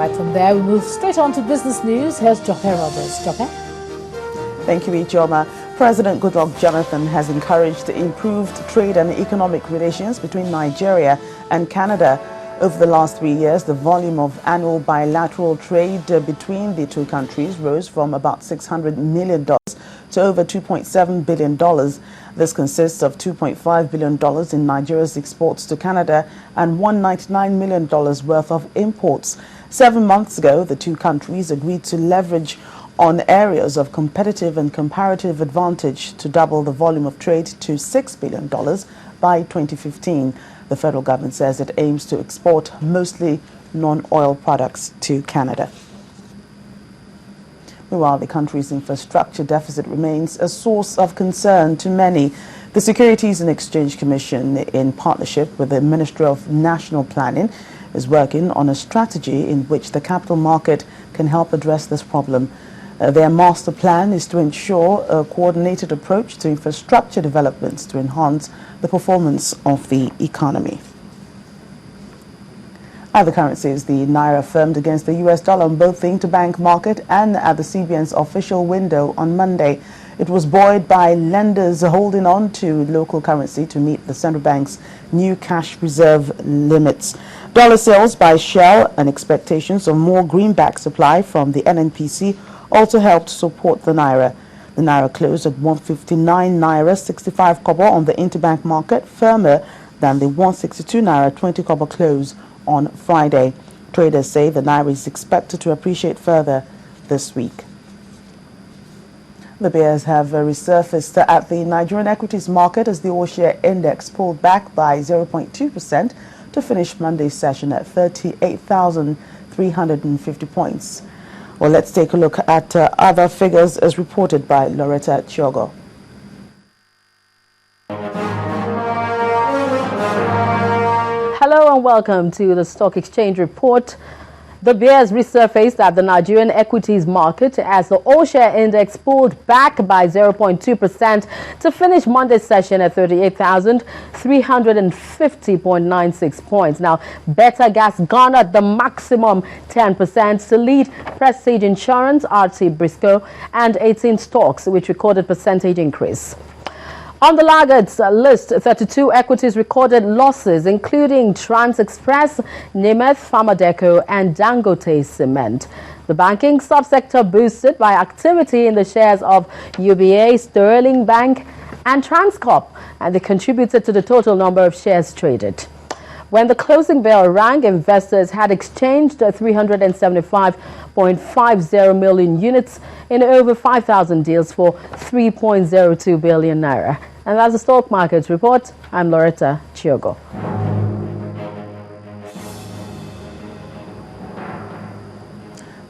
Right from there, we move straight on to business news. Here's Jope Roberts. Jope? Thank you, Ijeoma. President Goodluck Jonathan has encouraged improved trade and economic relations between Nigeria and Canada. Over the last 3 years, the volume of annual bilateral trade between the two countries rose from about $600 million to over $2.7 billion. This consists of $2.5 billion in Nigeria's exports to Canada and $199 million worth of imports. 7 months ago, the two countries agreed to leverage on areas of competitive and comparative advantage to double the volume of trade to $6 billion by 2015. The federal government says it aims to export mostly non-oil products to Canada. Meanwhile, the country's infrastructure deficit remains a source of concern to many. The Securities and Exchange Commission, in partnership with the Ministry of National Planning, is working on a strategy in which the capital market can help address this problem. Their master plan is to ensure a coordinated approach to infrastructure developments to enhance the performance of the economy. Other currencies, the Naira firmed against the US dollar on both the interbank market and at the CBN's official window on Monday. It was buoyed by lenders holding on to local currency to meet the central bank's new cash reserve limits. Dollar sales by Shell and expectations of more greenback supply from the NNPC also helped support the Naira. The Naira closed at 159 Naira 65 kobo on the interbank market, firmer than the 162 Naira 20 kobo close on Friday. Traders say the Naira is expected to appreciate further this week. The bears have resurfaced at the Nigerian equities market as the all-share index pulled back by 0.2% to finish Monday's session at 38,350 points. Well, let's take a look at other figures as reported by Loretta Chiogo. Hello and welcome to the Stock Exchange Report. The bears resurfaced at the Nigerian equities market as the all-share index pulled back by 0.2% to finish Monday's session at 38,350.96 points. Now, Better Gas garnered the maximum 10% to lead Prestige Insurance, RT Briscoe, and 18 stocks, which recorded percentage increase. On the laggards list, 32 equities recorded losses, including Trans Express, Nemeth, Pharmadeco, and Dangote Cement. The banking subsector boosted by activity in the shares of UBA, Sterling Bank, and Transcorp, and they contributed to the total number of shares traded. When the closing bell rang, investors had exchanged 375.50 million units in over 5,000 deals for 3.02 billion naira. And that's the stock market report. I'm Loretta Chiogo.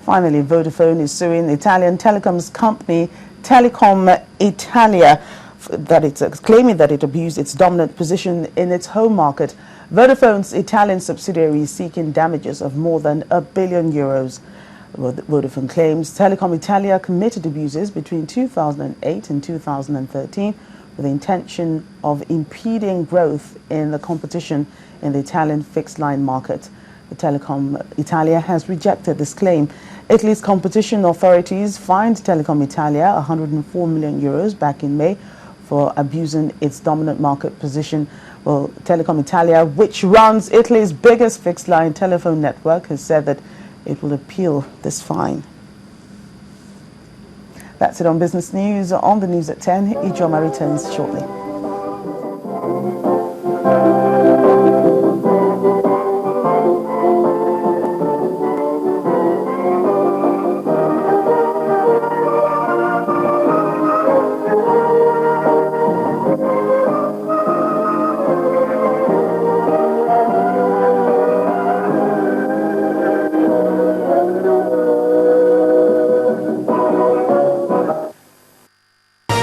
Finally, Vodafone is suing the Italian telecoms company Telecom Italia that it's claiming that it abused its dominant position in its home market. Vodafone's Italian subsidiary is seeking damages of more than €1 billion. Vodafone claims Telecom Italia committed abuses between 2008 and 2013 with the intention of impeding growth in the competition in the Italian fixed-line market. The Telecom Italia has rejected this claim. Italy's competition authorities fined Telecom Italia €104 million back in May for abusing its dominant market position. Well, Telecom Italia, which runs Italy's biggest fixed-line telephone network, has said that it will appeal this fine. That's it on Business News. On the news at 10, Ijeoma returns shortly.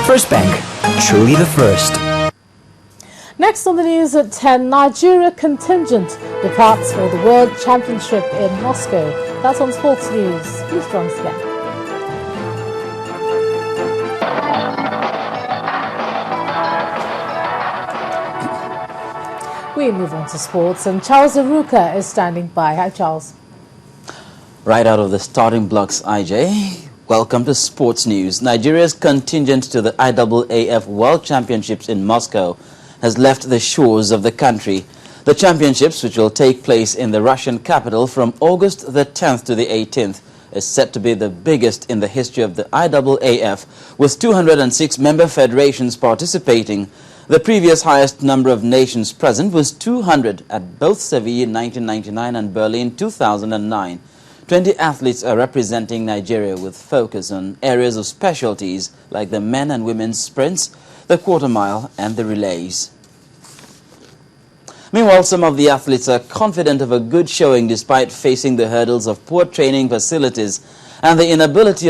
First Bank, truly the first. Next on the news at 10, Nigeria contingent departs for the World Championship in Moscow. That's on Sports News. Please join us again. We move on to sports, and Charles Aruka is standing by. Hi, Charles. Right out of the starting blocks, IJ. Welcome to Sports News. Nigeria's contingent to the IAAF World Championships in Moscow has left the shores of the country. The championships, which will take place in the Russian capital from August the 10th to the 18th, is set to be the biggest in the history of the IAAF, with 206 member federations participating. The previous highest number of nations present was 200 at both Seville in 1999 and Berlin 2009. 20 athletes are representing Nigeria with focus on areas of specialties like the men and women's sprints, the quarter mile and the relays. Meanwhile, some of the athletes are confident of a good showing despite facing the hurdles of poor training facilities and the inability